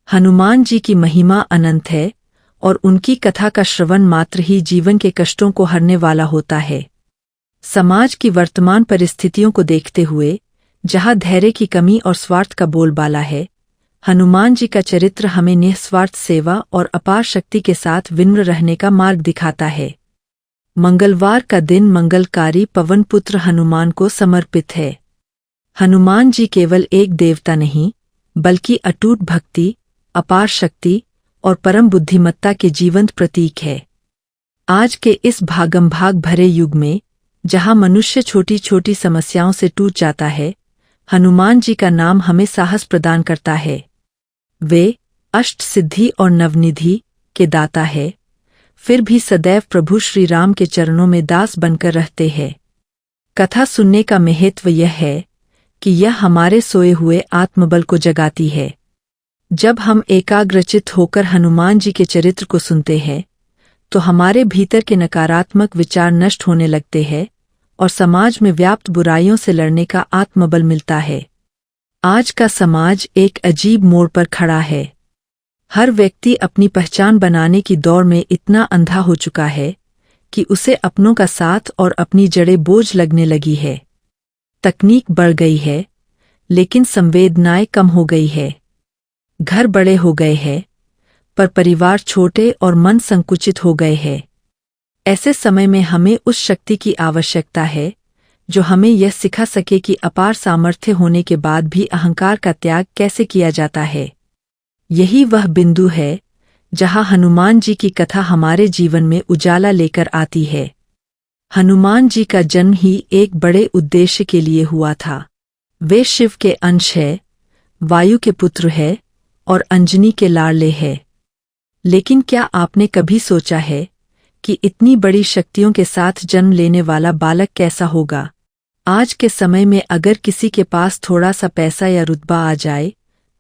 हनुमान जी की महिमा अनंत है और उनकी कथा का श्रवण मात्र ही जीवन के कष्टों को हरने वाला होता है। समाज की वर्तमान परिस्थितियों को देखते हुए, जहाँ धैर्य की कमी और स्वार्थ का बोलबाला है, हनुमान जी का चरित्र हमें निस्वार्थ सेवा और अपार शक्ति के साथ विनम्र रहने का मार्ग दिखाता है। मंगलवार का दिन मंगलकारी पवनपुत्र हनुमान को समर्पित है। हनुमान जी केवल एक देवता नहीं, बल्कि अटूट भक्ति, अपार शक्ति और परम बुद्धिमत्ता के जीवंत प्रतीक है। आज के इस भागमभाग भरे युग में, जहाँ मनुष्य छोटी छोटी समस्याओं से टूट जाता है, हनुमान जी का नाम हमें साहस प्रदान करता है। वे अष्ट सिद्धि और नवनिधि के दाता है, फिर भी सदैव प्रभु श्री राम के चरणों में दास बनकर रहते हैं। कथा सुनने का महत्व यह है कि यह हमारे सोए हुए आत्मबल को जगाती है। जब हम एकाग्रचित होकर हनुमान जी के चरित्र को सुनते हैं, तो हमारे भीतर के नकारात्मक विचार नष्ट होने लगते हैं और समाज में व्याप्त बुराइयों से लड़ने का आत्मबल मिलता है। आज का समाज एक अजीब मोड़ पर खड़ा है। हर व्यक्ति अपनी पहचान बनाने की दौड़ में इतना अंधा हो चुका है कि उसे अपनों का साथ और अपनी जड़ें बोझ लगने लगी है। तकनीक बढ़ गई है, लेकिन संवेदनाएं कम हो गई है। घर बड़े हो गए हैं, पर परिवार छोटे और मन संकुचित हो गए हैं। ऐसे समय में हमें उस शक्ति की आवश्यकता है जो हमें यह सिखा सके कि अपार सामर्थ्य होने के बाद भी अहंकार का त्याग कैसे किया जाता है। यही वह बिंदु है जहाँ हनुमान जी की कथा हमारे जीवन में उजाला लेकर आती है। हनुमान जी का जन्म ही एक बड़े उद्देश्य के लिए हुआ था। वे शिव के अंश है, वायु के पुत्र है और अंजनी के लाडले है। लेकिन क्या आपने कभी सोचा है कि इतनी बड़ी शक्तियों के साथ जन्म लेने वाला बालक कैसा होगा? आज के समय में अगर किसी के पास थोड़ा सा पैसा या रुतबा आ जाए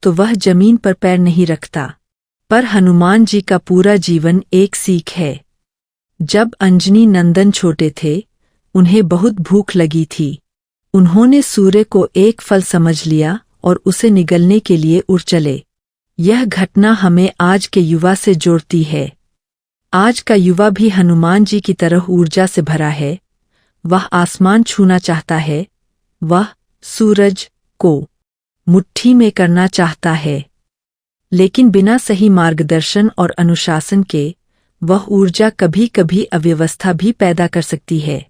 तो वह जमीन पर पैर नहीं रखता। पर हनुमान जी का पूरा जीवन एक सीख है। जब अंजनी नंदन छोटे थे, उन्हें बहुत भूख लगी थी। उन्होंने सूर्य को एक फल समझ लिया और उसे निगलने के लिए उड़ चले। यह घटना हमें आज के युवा से जोड़ती है। आज का युवा भी हनुमान जी की तरह ऊर्जा से भरा है। वह आसमान छूना चाहता है, वह सूरज को मुट्ठी में करना चाहता है, लेकिन बिना सही मार्गदर्शन और अनुशासन के वह ऊर्जा कभी कभी अव्यवस्था भी पैदा कर सकती है।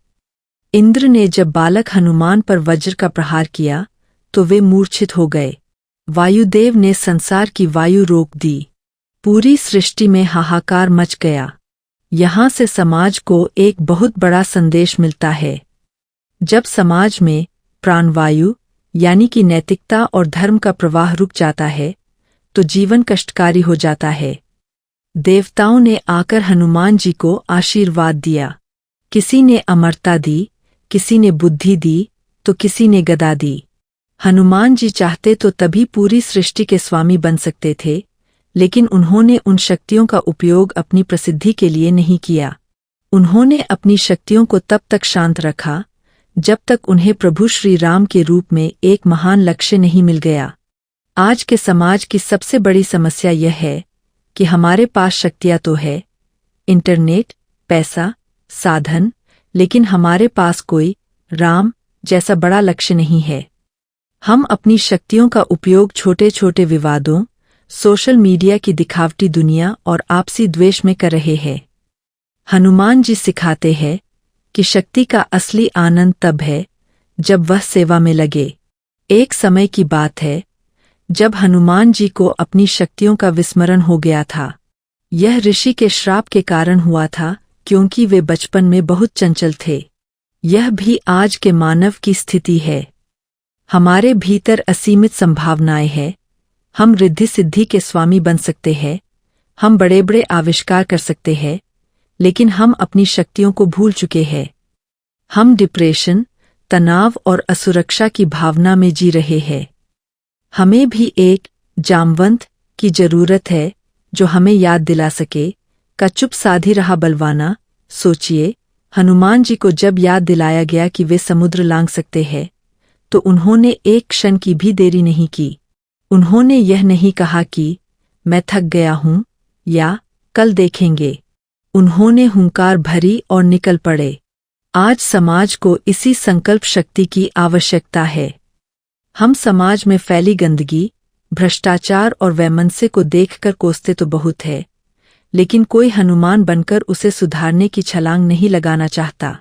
इंद्र ने जब बालक हनुमान पर वज्र का प्रहार किया तो वे मूर्छित हो गए। वायुदेव ने संसार की वायु रोक दी। पूरी सृष्टि में हाहाकार मच गया। यहाँ से समाज को एक बहुत बड़ा संदेश मिलता है। जब समाज में प्राणवायु यानी कि नैतिकता और धर्म का प्रवाह रुक जाता है, तो जीवन कष्टकारी हो जाता है। देवताओं ने आकर हनुमान जी को आशीर्वाद दिया। किसी ने अमरता दी, किसी ने बुद्धि दी, तो किसी ने गदा दी। हनुमान जी चाहते तो तभी पूरी सृष्टि के स्वामी बन सकते थे, लेकिन उन्होंने उन शक्तियों का उपयोग अपनी प्रसिद्धि के लिए नहीं किया। उन्होंने अपनी शक्तियों को तब तक शांत रखा जब तक उन्हें प्रभु श्री राम के रूप में एक महान लक्ष्य नहीं मिल गया। आज के समाज की सबसे बड़ी समस्या यह है कि हमारे पास शक्तियाँ तो है, इंटरनेट, पैसा, साधन, लेकिन हमारे पास कोई राम जैसा बड़ा लक्ष्य नहीं है। हम अपनी शक्तियों का उपयोग छोटे छोटे विवादों, सोशल मीडिया की दिखावटी दुनिया और आपसी द्वेष में कर रहे हैं। हनुमान जी सिखाते हैं कि शक्ति का असली आनंद तब है जब वह सेवा में लगे। एक समय की बात है जब हनुमान जी को अपनी शक्तियों का विस्मरण हो गया था। यह ऋषि के श्राप के कारण हुआ था, क्योंकि वे बचपन में बहुत चंचल थे। यह भी आज के मानव की स्थिति है। हमारे भीतर असीमित संभावनाएं हैं। हम रिद्धि सिद्धि के स्वामी बन सकते हैं, हम बड़े बड़े आविष्कार कर सकते हैं, लेकिन हम अपनी शक्तियों को भूल चुके हैं। हम डिप्रेशन, तनाव और असुरक्षा की भावना में जी रहे हैं। हमें भी एक जामवंत की जरूरत है जो हमें याद दिला सके का चुप साधी रहा बलवाना। सोचिए, हनुमान जी को जब याद दिलाया गया कि वे समुद्र लांघ सकते हैं, तो उन्होंने एक क्षण की भी देरी नहीं की। उन्होंने यह नहीं कहा कि मैं थक गया हूँ, या कल देखेंगे। उन्होंने हुंकार भरी और निकल पड़े। आज समाज को इसी संकल्प शक्ति की आवश्यकता है। हम समाज में फैली गंदगी, भ्रष्टाचार और वैमनस्य को देखकर कोसते तो बहुत है, लेकिन कोई हनुमान बनकर उसे सुधारने की छलांग नहीं लगाना चाहता।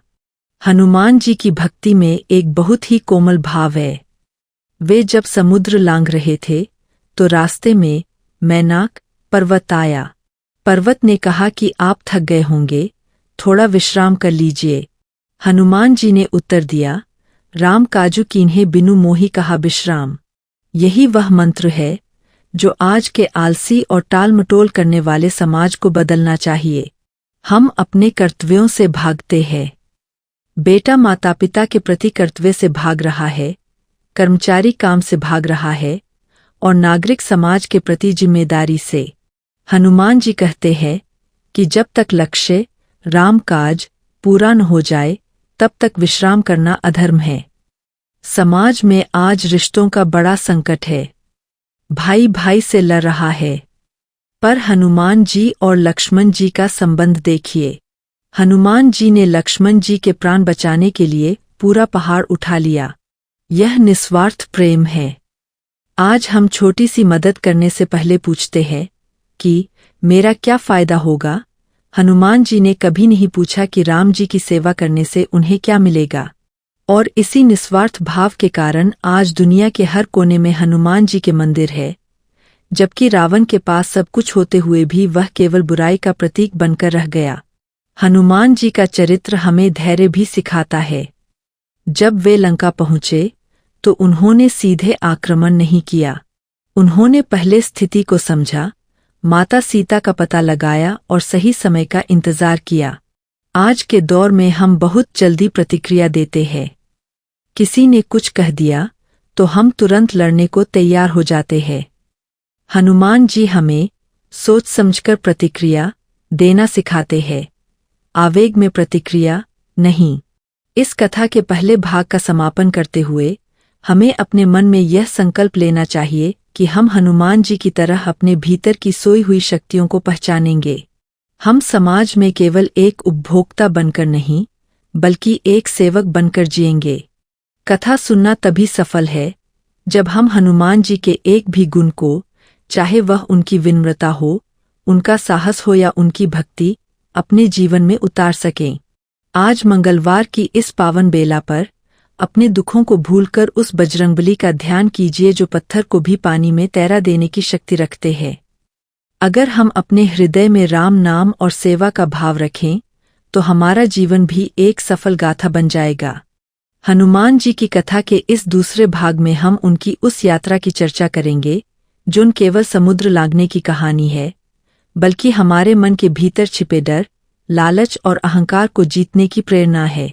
हनुमान जी की भक्ति में एक बहुत ही कोमल भाव है। वे जब समुद्र लांघ रहे थे तो रास्ते में मैनाक पर्वत आया। पर्वत ने कहा कि आप थक गए होंगे, थोड़ा विश्राम कर लीजिए। हनुमान जी ने उत्तर दिया, राम काजू कीन्हे बिनु मोही कहा विश्राम। यही वह मंत्र है जो आज के आलसी और टालमटोल करने वाले समाज को बदलना चाहिए। हम अपने कर्तव्यों से भागते हैं। बेटा माता पिता के प्रति कर्तव्य से भाग रहा है, कर्मचारी काम से भाग रहा है, और नागरिक समाज के प्रति जिम्मेदारी से। हनुमान जी कहते हैं कि जब तक लक्ष्य राम काज पूरा न हो जाए तब तक विश्राम करना अधर्म है। समाज में आज रिश्तों का बड़ा संकट है। भाई भाई से लड़ रहा है। पर हनुमान जी और लक्ष्मण जी का संबंध देखिए। हनुमान जी ने लक्ष्मण जी के प्राण बचाने के लिए पूरा पहाड़ उठा लिया। यह निस्वार्थ प्रेम है। आज हम छोटी सी मदद करने से पहले पूछते हैं कि मेरा क्या फायदा होगा। हनुमान जी ने कभी नहीं पूछा कि राम जी की सेवा करने से उन्हें क्या मिलेगा। और इसी निस्वार्थ भाव के कारण आज दुनिया के हर कोने में हनुमान जी के मंदिर है, जबकि रावण के पास सब कुछ होते हुए भी वह केवल बुराई का प्रतीक बनकर रह गया। हनुमान जी का चरित्र हमें धैर्य भी सिखाता है। जब वे लंका पहुंचे तो उन्होंने सीधे आक्रमण नहीं किया। उन्होंने पहले स्थिति को समझा, माता सीता का पता लगाया और सही समय का इंतजार किया। आज के दौर में हम बहुत जल्दी प्रतिक्रिया देते हैं। किसी ने कुछ कह दिया तो हम तुरंत लड़ने को तैयार हो जाते हैं। हनुमान जी हमें सोच समझकर प्रतिक्रिया देना सिखाते हैं, आवेग में प्रतिक्रिया नहीं। इस कथा के पहले भाग का समापन करते हुए हमें अपने मन में यह संकल्प लेना चाहिए कि हम हनुमान जी की तरह अपने भीतर की सोई हुई शक्तियों को पहचानेंगे। हम समाज में केवल एक उपभोक्ता बनकर नहीं, बल्कि एक सेवक बनकर जिएंगे। कथा सुनना तभी सफल है जब हम हनुमान जी के एक भी गुण को, चाहे वह उनकी विनम्रता हो, उनका साहस हो या उनकी भक्ति, अपने जीवन में उतार सकें। आज मंगलवार की इस पावन बेला पर अपने दुखों को भूलकर उस बजरंगबली का ध्यान कीजिए जो पत्थर को भी पानी में तैरा देने की शक्ति रखते हैं। अगर हम अपने हृदय में राम नाम और सेवा का भाव रखें तो हमारा जीवन भी एक सफल गाथा बन जाएगा। हनुमान जी की कथा के इस दूसरे भाग में हम उनकी उस यात्रा की चर्चा करेंगे जो न केवल समुद्र लांघने की कहानी है, बल्कि हमारे मन के भीतर छिपे डर, लालच और अहंकार को जीतने की प्रेरणा है।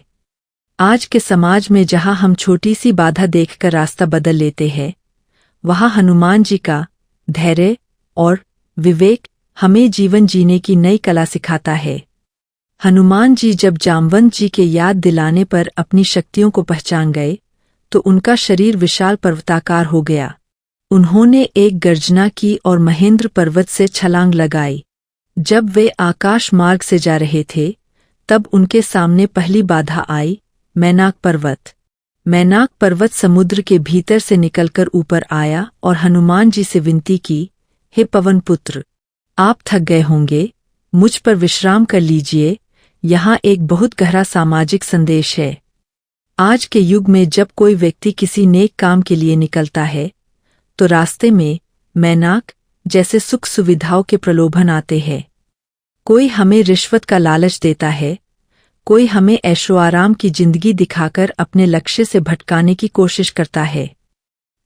आज के समाज में जहां हम छोटी सी बाधा देखकर रास्ता बदल लेते हैं, वहां हनुमान जी का धैर्य और विवेक हमें जीवन जीने की नई कला सिखाता है। हनुमान जी जब जामवंत जी के याद दिलाने पर अपनी शक्तियों को पहचान गए तो उनका शरीर विशाल पर्वताकार हो गया। उन्होंने एक गर्जना की और महेंद्र पर्वत से छलांग लगाई। जब वे आकाश मार्ग से जा रहे थे तब उनके सामने पहली बाधा आई, मैनाक पर्वत। मैनाक पर्वत समुद्र के भीतर से निकलकर ऊपर आया और हनुमान जी से विनती की, हे पवन पुत्र, आप थक गए होंगे, मुझ पर विश्राम कर लीजिए। यहाँ एक बहुत गहरा सामाजिक संदेश है। आज के युग में जब कोई व्यक्ति किसी नेक काम के लिए निकलता है तो रास्ते में मैनाक जैसे सुख सुविधाओं के प्रलोभन आते हैं। कोई हमें रिश्वत का लालच देता है, कोई हमें ऐशो-आराम की जिंदगी दिखाकर अपने लक्ष्य से भटकाने की कोशिश करता है।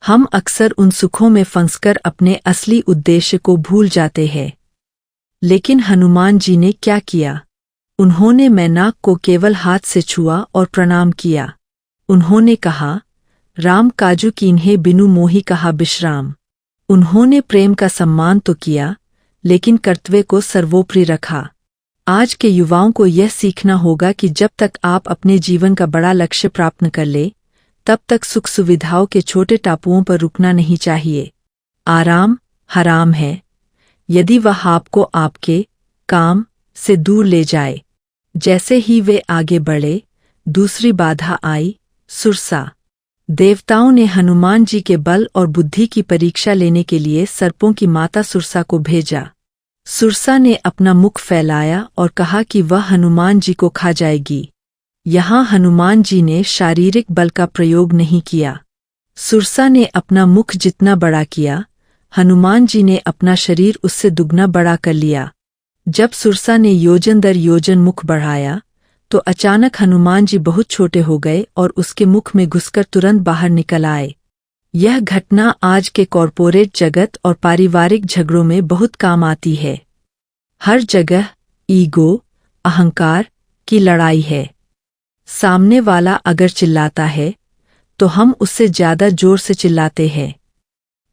हम अक्सर उन सुखों में फंसकर अपने असली उद्देश्य को भूल जाते हैं। लेकिन हनुमान जी ने क्या किया? उन्होंने मैनाक को केवल हाथ से छुआ और प्रणाम किया। उन्होंने कहा, राम काजू कीन्हे बिनु मोही कहा विश्राम। उन्होंने प्रेम का सम्मान तो किया, लेकिन कर्तव्य को सर्वोपरि रखा। आज के युवाओं को यह सीखना होगा कि जब तक आप अपने जीवन का बड़ा लक्ष्य प्राप्त न कर ले, तब तक सुख सुविधाओं के छोटे टापुओं पर रुकना नहीं चाहिए। आराम हराम है, यदि वह आपको आपके काम से दूर ले जाए। जैसे ही वे आगे बढ़े, दूसरी बाधा आई, सुरसा। देवताओं ने हनुमान जी के बल और बुद्धि की परीक्षा लेने के लिए सर्पों की माता सुरसा को भेजा। सुरसा ने अपना मुख फैलाया और कहा कि वह हनुमान जी को खा जाएगी। यहाँ हनुमान जी ने शारीरिक बल का प्रयोग नहीं किया। सुरसा ने अपना मुख जितना बड़ा किया, हनुमान जी ने अपना शरीर उससे दुगना बड़ा कर लिया। जब सुरसा ने योजन दर योजन मुख बढ़ाया, तो अचानक हनुमान जी बहुत छोटे हो गए और उसके मुख में घुसकर तुरंत बाहर निकल आए। यह घटना आज के कॉरपोरेट जगत और पारिवारिक झगड़ों में बहुत काम आती है। हर जगह ईगो, अहंकार की लड़ाई है। सामने वाला अगर चिल्लाता है, तो हम उससे ज्यादा जोर से चिल्लाते हैं।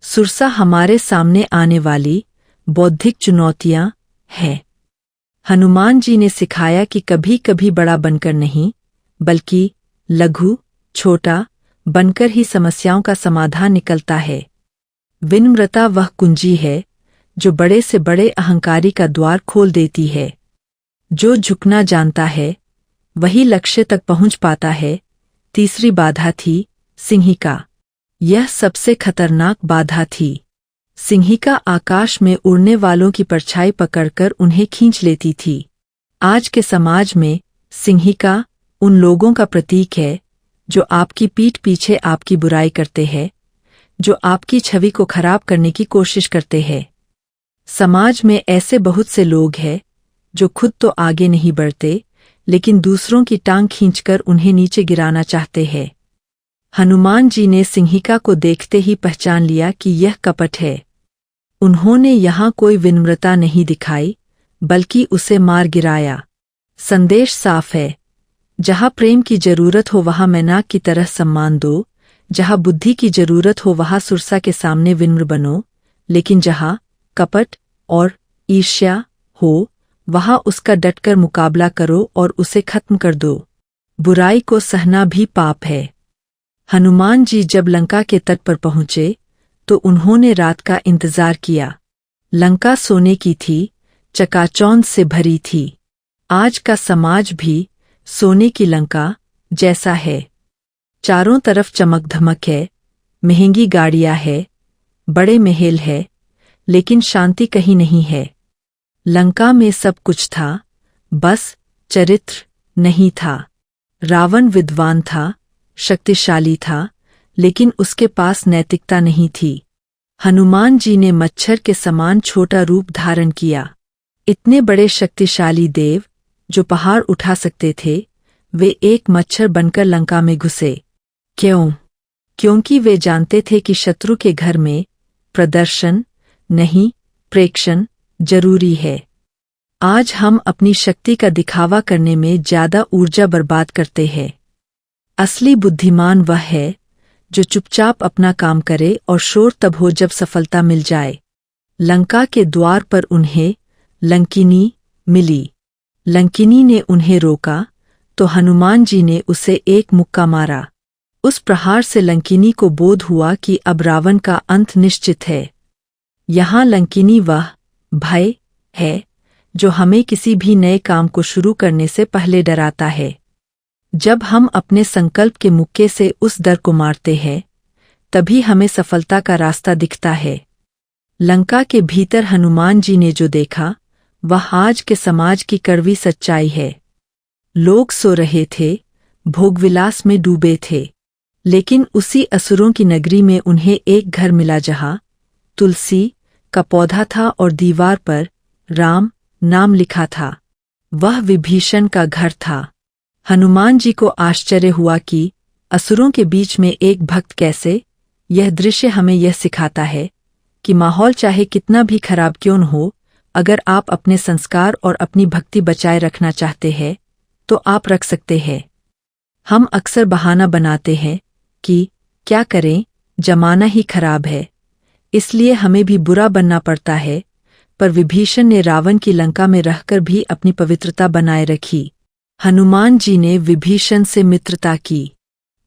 सुरसा हमारे सामने आने वाली बौद्धिक चुनौतियां हैं। हनुमान जी ने सिखाया कि कभी कभी बड़ा बनकर नहीं, बल्कि लघु, छोटा बनकर ही समस्याओं का समाधान निकलता है। विनम्रता वह कुंजी है जो बड़े से बड़े अहंकारी का द्वार खोल देती है। जो झुकना जानता है, वही लक्ष्य तक पहुंच पाता है। तीसरी बाधा थी सिंहिका। यह सबसे खतरनाक बाधा थी। सिंहिका आकाश में उड़ने वालों की परछाई पकड़कर उन्हें खींच लेती थी। आज के समाज में सिंहिका उन लोगों का प्रतीक है जो आपकी पीठ पीछे आपकी बुराई करते हैं, जो आपकी छवि को खराब करने की कोशिश करते हैं। समाज में ऐसे बहुत से लोग हैं जो खुद तो आगे नहीं बढ़ते, लेकिन दूसरों की टांग खींचकर उन्हें नीचे गिराना चाहते हैं। हनुमान जी ने सिंहिका को देखते ही पहचान लिया कि यह कपट है। उन्होंने यहाँ कोई विनम्रता नहीं दिखाई, बल्कि उसे मार गिराया। संदेश साफ है, जहाँ प्रेम की जरूरत हो वहाँ मैनाक की तरह सम्मान दो, जहाँ बुद्धि की जरूरत हो वहाँ सुरसा के सामने विनम्र बनो, लेकिन जहाँ कपट और ईर्ष्या हो वहाँ उसका डटकर मुकाबला करो और उसे खत्म कर दो। बुराई को सहना भी पाप है। हनुमान जी जब लंका के तट पर पहुंचे, तो उन्होंने रात का इंतजार किया। लंका सोने की थी, चकाचौंध से भरी थी। आज का समाज भी सोने की लंका जैसा है। चारों तरफ चमक धमक है, महंगी गाड़ियां है, बड़े महल है, लेकिन शांति कहीं नहीं है। लंका में सब कुछ था, बस चरित्र नहीं था। रावण विद्वान था, शक्तिशाली था, लेकिन उसके पास नैतिकता नहीं थी। हनुमान जी ने मच्छर के समान छोटा रूप धारण किया। इतने बड़े शक्तिशाली देव जो पहाड़ उठा सकते थे, वे एक मच्छर बनकर लंका में घुसे। क्यों? क्योंकि वे जानते थे कि शत्रु के घर में प्रदर्शन नहीं, प्रेक्षण जरूरी है। आज हम अपनी शक्ति का दिखावा करने में ज्यादा ऊर्जा बर्बाद करते हैं। असली बुद्धिमान वह है जो चुपचाप अपना काम करे और शोर तब हो जब सफलता मिल जाए। लंका के द्वार पर उन्हें लंकिनी मिली। लंकिनी ने उन्हें रोका, तो हनुमान जी ने उसे एक मुक्का मारा। उस प्रहार से लंकिनी को बोध हुआ कि अब रावण का अंत निश्चित है। यहाँ लंकिनी वह भय है जो हमें किसी भी नए काम को शुरू करने से पहले डराता है। जब हम अपने संकल्प के मुक्के से उस डर को मारते हैं, तभी हमें सफलता का रास्ता दिखता है। लंका के भीतर हनुमान जी ने जो देखा, वह आज के समाज की कड़वी सच्चाई है। लोग सो रहे थे, भोगविलास में डूबे थे, लेकिन उसी असुरों की नगरी में उन्हें एक घर मिला जहाँ तुलसी का पौधा था और दीवार पर राम नाम लिखा था। वह विभीषण का घर था। हनुमान जी को आश्चर्य हुआ कि असुरों के बीच में एक भक्त कैसे। यह दृश्य हमें यह सिखाता है कि माहौल चाहे कितना भी खराब क्यों न हो, अगर आप अपने संस्कार और अपनी भक्ति बचाए रखना चाहते हैं, तो आप रख सकते हैं। हम अक्सर बहाना बनाते हैं कि क्या करें, जमाना ही खराब है, इसलिए हमें भी बुरा बनना पड़ता है। पर विभीषण ने रावण की लंका में रहकर भी अपनी पवित्रता बनाए रखी। हनुमान जी ने विभीषण से मित्रता की।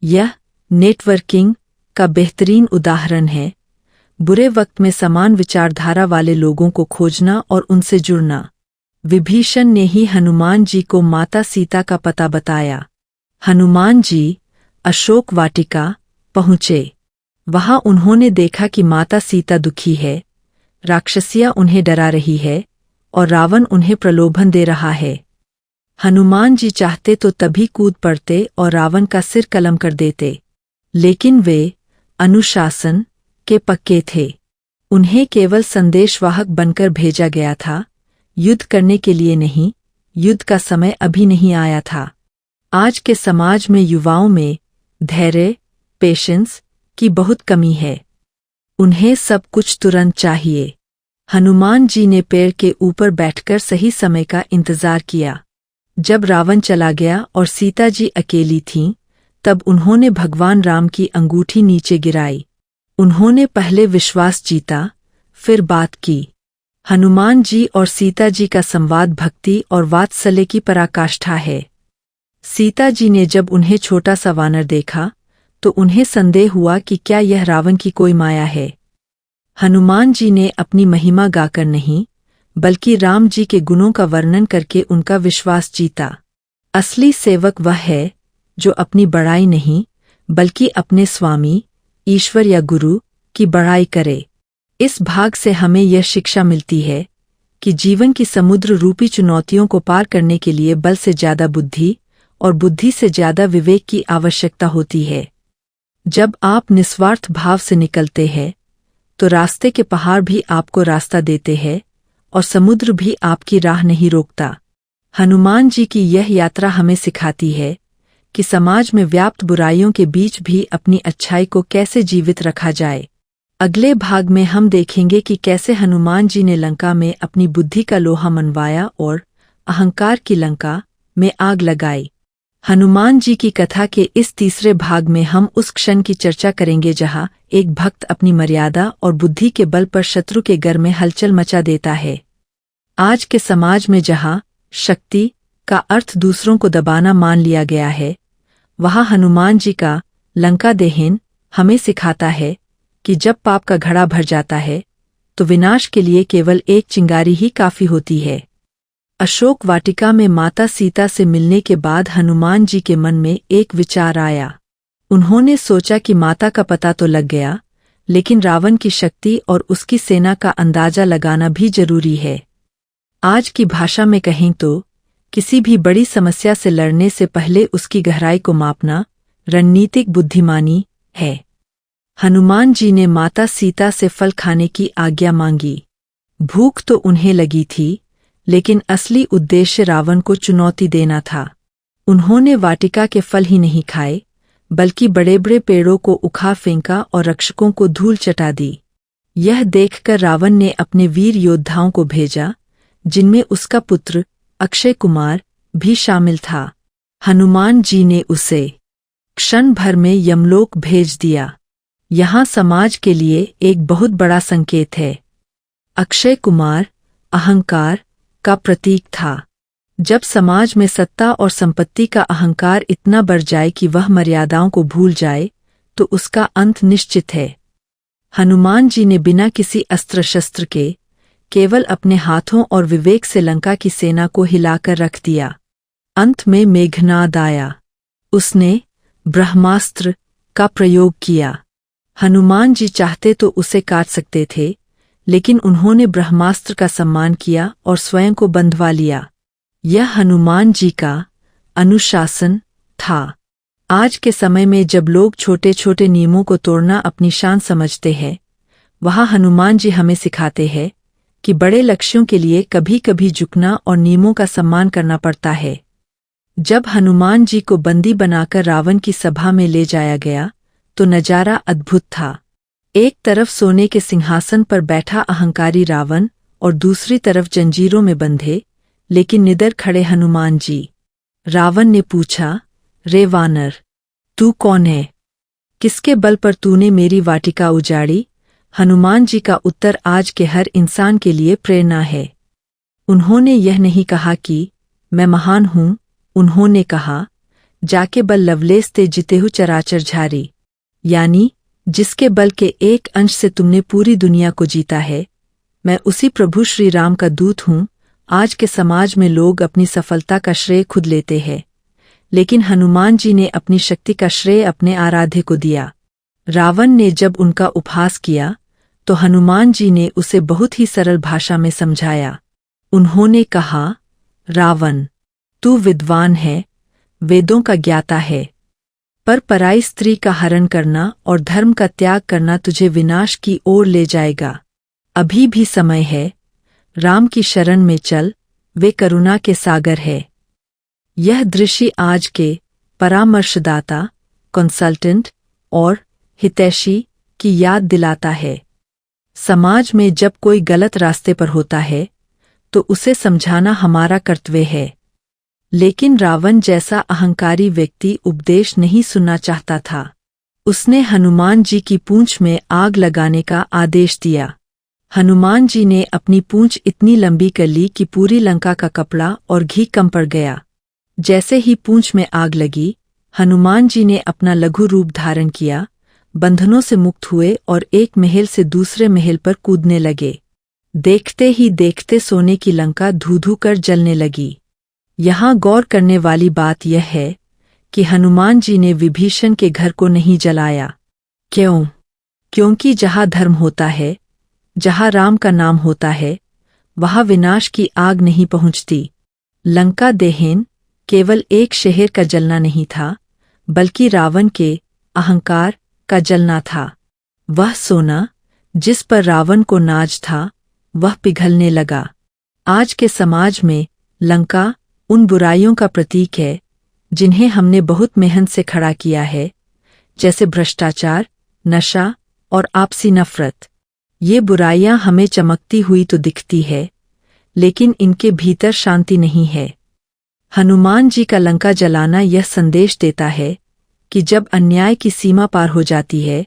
यह नेटवर्किंग का बेहतरीन उदाहरण है। बुरे वक्त में समान विचारधारा वाले लोगों को खोजना और उनसे जुड़ना। विभीषण ने ही हनुमान जी को माता सीता का पता बताया। हनुमान जी अशोक वाटिका पहुँचे। वहां उन्होंने देखा कि माता सीता दुखी है, राक्षसियां उन्हें डरा रही है और रावण उन्हें प्रलोभन दे रहा है। हनुमान जी चाहते तो तभी कूद पड़ते और रावण का सिर कलम कर देते, लेकिन वे अनुशासन के पक्के थे। उन्हें केवल संदेशवाहक बनकर भेजा गया था, युद्ध करने के लिए नहीं। युद्ध का समय अभी नहीं आया था। आज के समाज में युवाओं में धैर्य, पेशेंस की बहुत कमी है। उन्हें सब कुछ तुरंत चाहिए। हनुमान जी ने पेड़ के ऊपर बैठकर सही समय का इंतजार किया। जब रावण चला गया और सीता जी अकेली थीं, तब उन्होंने भगवान राम की अंगूठी नीचे गिराई। उन्होंने पहले विश्वास जीता, फिर बात की। हनुमान जी और सीता जी का संवाद भक्ति और वात्सल्य की पराकाष्ठा है। सीता जी ने जब उन्हें छोटा सा वानर देखा तो उन्हें संदेह हुआ कि क्या यह रावण की कोई माया है। हनुमान जी ने अपनी महिमा गाकर नहीं, बल्कि राम जी के गुणों का वर्णन करके उनका विश्वास जीता। असली सेवक वह है जो अपनी बड़ाई नहीं, बल्कि अपने स्वामी, ईश्वर या गुरु की बड़ाई करे। इस भाग से हमें यह शिक्षा मिलती है कि जीवन की समुद्र रूपी चुनौतियों को पार करने के लिए बल से ज्यादा बुद्धि और बुद्धि से ज्यादा विवेक की आवश्यकता होती है। जब आप निस्वार्थ भाव से निकलते हैं, तो रास्ते के पहाड़ भी आपको रास्ता देते हैं और समुद्र भी आपकी राह नहीं रोकता। हनुमान जी की यह यात्रा हमें सिखाती है कि समाज में व्याप्त बुराइयों के बीच भी अपनी अच्छाई को कैसे जीवित रखा जाए। अगले भाग में हम देखेंगे कि कैसे हनुमान जी ने लंका में अपनी बुद्धि का लोहा मनवाया और अहंकार की लंका में आग लगाई। हनुमान जी की कथा के इस तीसरे भाग में हम उस क्षण की चर्चा करेंगे जहां एक भक्त अपनी मर्यादा और बुद्धि के बल पर शत्रु के घर में हलचल मचा देता है। आज के समाज में जहां शक्ति का अर्थ दूसरों को दबाना मान लिया गया है, वहां हनुमान जी का लंका दहन हमें सिखाता है कि जब पाप का घड़ा भर जाता है तो विनाश के लिए केवल एक चिंगारी ही काफी होती है। अशोक वाटिका में माता सीता से मिलने के बाद हनुमान जी के मन में एक विचार आया। उन्होंने सोचा कि माता का पता तो लग गया, लेकिन रावण की शक्ति और उसकी सेना का अंदाजा लगाना भी जरूरी है। आज की भाषा में कहें तो किसी भी बड़ी समस्या से लड़ने से पहले उसकी गहराई को मापना रणनीतिक बुद्धिमानी है। हनुमान जी ने माता सीता से फल खाने की आज्ञा मांगी। भूख तो उन्हें लगी थी, लेकिन असली उद्देश्य रावण को चुनौती देना था। उन्होंने वाटिका के फल ही नहीं खाए, बल्कि बड़े बड़े पेड़ों को उखाड़ फेंका और रक्षकों को धूल चटा दी। यह देखकर रावण ने अपने वीर योद्धाओं को भेजा, जिनमें उसका पुत्र अक्षय कुमार भी शामिल था। हनुमान जी ने उसे क्षण भर में यमलोक भेज दिया। यहाँ समाज के लिए एक बहुत बड़ा संकेत है। अक्षय कुमार अहंकार का प्रतीक था। जब समाज में सत्ता और संपत्ति का अहंकार इतना बढ़ जाए कि वह मर्यादाओं को भूल जाए, तो उसका अंत निश्चित है। हनुमान जी ने बिना किसी अस्त्र शस्त्र के केवल अपने हाथों और विवेक से लंका की सेना को हिलाकर रख दिया। अंत में मेघनाद आया। उसने ब्रह्मास्त्र का प्रयोग किया। हनुमान जी चाहते तो उसे काट सकते थे, लेकिन उन्होंने ब्रह्मास्त्र का सम्मान किया और स्वयं को बंधवा लिया। यह हनुमान जी का अनुशासन था। आज के समय में जब लोग छोटे छोटे नियमों को तोड़ना अपनी शान समझते हैं, वहाँ हनुमान जी हमें सिखाते हैं कि बड़े लक्ष्यों के लिए कभी कभी झुकना और नियमों का सम्मान करना पड़ता है। जब हनुमान जी को बंदी बनाकर रावण की सभा में ले जाया गया, तो नजारा अद्भुत था। एक तरफ सोने के सिंहासन पर बैठा अहंकारी रावण और दूसरी तरफ जंजीरों में बंधे लेकिन निडर खड़े हनुमान जी। रावण ने पूछा, रे वानर, तू कौन है? किसके बल पर तूने मेरी वाटिका उजाड़ी? हनुमान जी का उत्तर आज के हर इंसान के लिए प्रेरणा है। उन्होंने यह नहीं कहा कि मैं महान हूँ, उन्होंने कहा, जाके बल लवलेस ते जितेहु चराचर झारी, यानी जिसके बल के एक अंश से तुमने पूरी दुनिया को जीता है। मैं उसी प्रभु श्री राम का दूत हूँ। आज के समाज में लोग अपनी सफलता का श्रेय खुद लेते हैं, लेकिन हनुमान जी ने अपनी शक्ति का श्रेय अपने आराध्य को दिया। रावण ने जब उनका उपहास किया तो हनुमान जी ने उसे बहुत ही सरल भाषा में समझाया। उन्होंने कहा, रावण, तू विद्वान है, वेदों का ज्ञाता है, पर पराई स्त्री का हरण करना और धर्म का त्याग करना तुझे विनाश की ओर ले जाएगा। अभी भी समय है, राम की शरण में चल, वे करुणा के सागर है। यह दृश्य आज के परामर्शदाता, कंसल्टेंट और हितैषी की याद दिलाता है। समाज में जब कोई गलत रास्ते पर होता है तो उसे समझाना हमारा कर्तव्य है, लेकिन रावण जैसा अहंकारी व्यक्ति उपदेश नहीं सुनना चाहता था। उसने हनुमान जी की पूंछ में आग लगाने का आदेश दिया। हनुमान जी ने अपनी पूंछ इतनी लंबी कर ली कि पूरी लंका का कपड़ा और घी कम पड़ गया। जैसे ही पूंछ में आग लगी, हनुमान जी ने अपना लघु रूप धारण किया, बंधनों से मुक्त हुए और एक महल से दूसरे महल पर कूदने लगे। देखते ही देखते सोने की लंका धू-धू कर जलने लगी। यहाँ गौर करने वाली बात यह है कि हनुमान जी ने विभीषण के घर को नहीं जलाया। क्यों? क्योंकि जहाँ धर्म होता है, जहाँ राम का नाम होता है, वहाँ विनाश की आग नहीं पहुँचती। लंका दहन केवल एक शहर का जलना नहीं था, बल्कि रावण के अहंकार का जलना था। वह सोना जिस पर रावण को नाज था, वह पिघलने लगा। आज के समाज में लंका उन बुराइयों का प्रतीक है जिन्हें हमने बहुत मेहनत से खड़ा किया है, जैसे भ्रष्टाचार, नशा और आपसी नफरत। ये बुराइयां हमें चमकती हुई तो दिखती है, लेकिन इनके भीतर शांति नहीं है। हनुमान जी का लंका जलाना यह संदेश देता है कि जब अन्याय की सीमा पार हो जाती है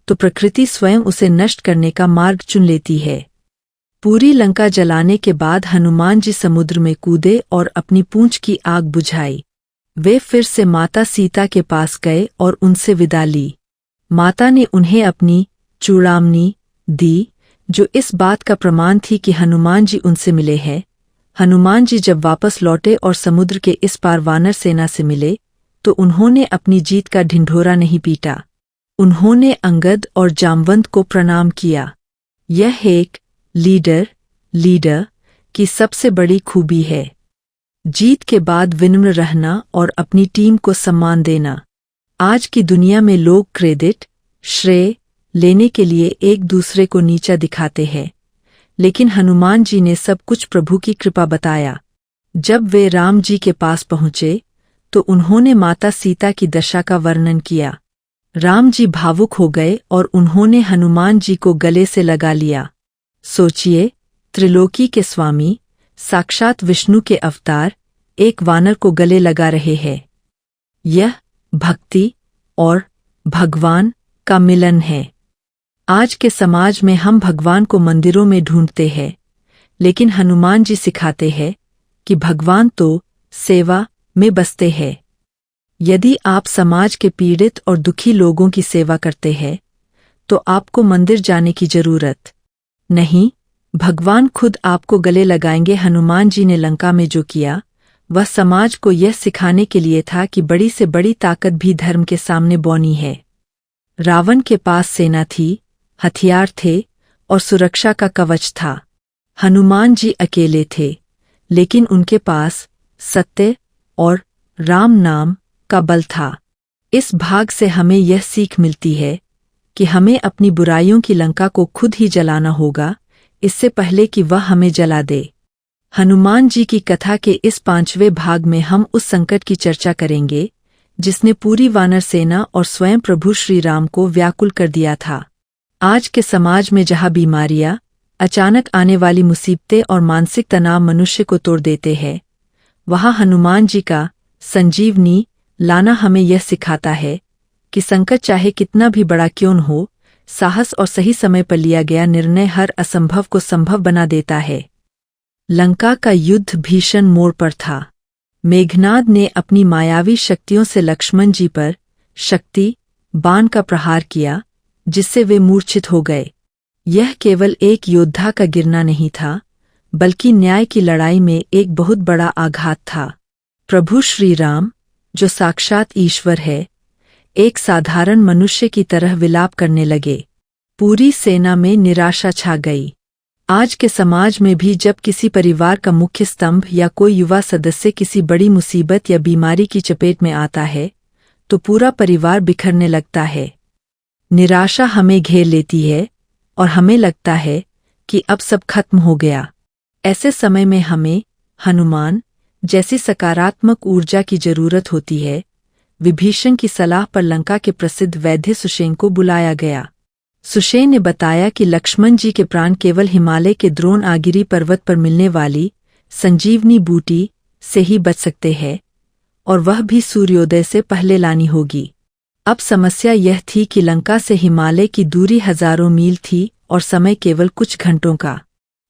तो प्रकृति स्वयं उसे नष्ट करने का मार्ग चुन लेती है। पूरी लंका जलाने के बाद हनुमान जी समुद्र में कूदे और अपनी पूंछ की आग बुझाई। वे फिर से माता सीता के पास गए और उनसे विदा ली। माता ने उन्हें अपनी चूड़ामणि दी, जो इस बात का प्रमाण थी कि हनुमान जी उनसे मिले हैं। हनुमान जी जब वापस लौटे और समुद्र के इस पार वानर सेना से मिले तो उन्होंने अपनी जीत का ढिंढोरा नहीं पीटा। उन्होंने अंगद और जामवंत को प्रणाम किया। यह एक लीडर की सबसे बड़ी खूबी है। जीत के बाद विनम्र रहना और अपनी टीम को सम्मान देना। आज की दुनिया में लोग क्रेडिट, श्रेय लेने के लिए एक दूसरे को नीचा दिखाते हैं, लेकिन हनुमान जी ने सब कुछ प्रभु की कृपा बताया। जब वे राम जी के पास पहुँचे तो उन्होंने माता सीता की दशा का वर्णन किया। राम जी भावुक हो गए और उन्होंने हनुमान जी को गले से लगा लिया। सोचिए, त्रिलोकी के स्वामी, साक्षात विष्णु के अवतार, एक वानर को गले लगा रहे हैं। यह भक्ति और भगवान का मिलन है। आज के समाज में हम भगवान को मंदिरों में ढूंढते हैं, लेकिन हनुमान जी सिखाते हैं कि भगवान तो सेवा में बसते हैं। यदि आप समाज के पीड़ित और दुखी लोगों की सेवा करते हैं तो आपको मंदिर जाने की जरूरत नहीं, भगवान खुद आपको गले लगाएंगे। हनुमान जी ने लंका में जो किया वह समाज को यह सिखाने के लिए था कि बड़ी से बड़ी ताकत भी धर्म के सामने बौनी है। रावण के पास सेना थी, हथियार थे और सुरक्षा का कवच था। हनुमान जी अकेले थे, लेकिन उनके पास सत्य और राम नाम का बल था। इस भाग से हमें यह सीख मिलती है कि हमें अपनी बुराइयों की लंका को खुद ही जलाना होगा, इससे पहले कि वह हमें जला दे। हनुमान जी की कथा के इस 5वें भाग में हम उस संकट की चर्चा करेंगे जिसने पूरी वानर सेना और स्वयं प्रभु श्री राम को व्याकुल कर दिया था। आज के समाज में जहाँ बीमारियां, अचानक आने वाली मुसीबतें और मानसिक तनाव मनुष्य को तोड़ देते हैं, वहाँ हनुमान जी का संजीवनी लाना हमें यह सिखाता है कि संकट चाहे कितना भी बड़ा क्यों न हो, साहस और सही समय पर लिया गया निर्णय हर असंभव को संभव बना देता है। लंका का युद्ध भीषण मोड़ पर था। मेघनाद ने अपनी मायावी शक्तियों से लक्ष्मण जी पर शक्ति बाण का प्रहार किया, जिससे वे मूर्छित हो गए। यह केवल एक योद्धा का गिरना नहीं था, बल्कि न्याय की लड़ाई में एक बहुत बड़ा आघात था। प्रभु श्री राम, जो साक्षात ईश्वर है, एक साधारण मनुष्य की तरह विलाप करने लगे। पूरी सेना में निराशा छा गई। आज के समाज में भी जब किसी परिवार का मुख्य स्तंभ या कोई युवा सदस्य किसी बड़ी मुसीबत या बीमारी की चपेट में आता है, तो पूरा परिवार बिखरने लगता है। निराशा हमें घेर लेती है और हमें लगता है कि अब सब खत्म हो गया। ऐसे समय में हमें हनुमान जैसी सकारात्मक ऊर्जा की जरूरत होती है। विभीषण की सलाह पर लंका के प्रसिद्ध वैद्य सुषेण को बुलाया गया। सुषेण ने बताया कि लक्ष्मण जी के प्राण केवल हिमालय के द्रोणागिरी पर्वत पर मिलने वाली संजीवनी बूटी से ही बच सकते हैं, और वह भी सूर्योदय से पहले लानी होगी। अब समस्या यह थी कि लंका से हिमालय की दूरी हजारों मील थी और समय केवल कुछ घंटों का।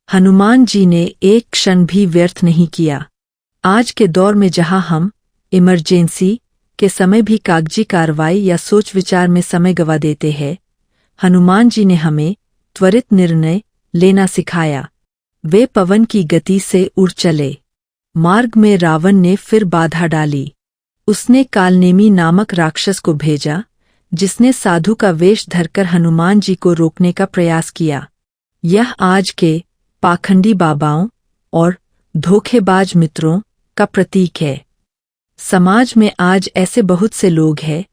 हनुमान जी ने एक क्षण भी व्यर्थ नहीं किया। आज के दौर में जहां हम इमरजेंसी के समय भी कागजी कार्रवाई या सोच विचार में समय गवा देते हैं, हनुमान जी ने हमें त्वरित निर्णय लेना सिखाया। वे पवन की गति से उड़ चले। मार्ग में रावण ने फिर बाधा डाली। उसने कालनेमी नामक राक्षस को भेजा, जिसने साधु का वेश धरकर हनुमान जी को रोकने का प्रयास किया। यह आज के पाखंडी बाबाओं और धोखेबाज मित्रों का प्रतीक है। समाज में आज ऐसे बहुत से लोग हैं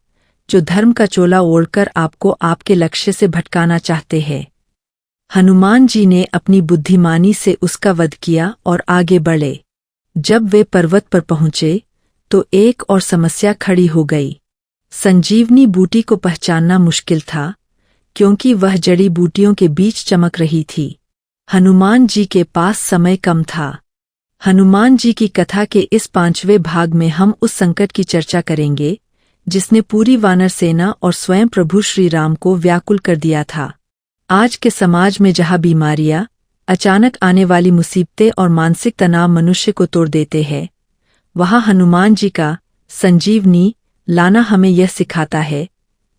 जो धर्म का चोला ओढ़कर आपको आपके लक्ष्य से भटकाना चाहते हैं। हनुमान जी ने अपनी बुद्धिमानी से उसका वध किया और आगे बढ़े। जब वे पर्वत पर पहुंचे तो एक और समस्या खड़ी हो गई। संजीवनी बूटी को पहचानना मुश्किल था, क्योंकि वह जड़ी बूटियों के बीच चमक रही थी। हनुमान जी के पास समय कम था। हनुमान जी की कथा के इस 5वें भाग में हम उस संकट की चर्चा करेंगे जिसने पूरी वानर सेना और स्वयं प्रभु श्री राम को व्याकुल कर दिया था। आज के समाज में जहां बीमारियां, अचानक आने वाली मुसीबतें और मानसिक तनाव मनुष्य को तोड़ देते हैं, वहां हनुमान जी का संजीवनी लाना हमें यह सिखाता है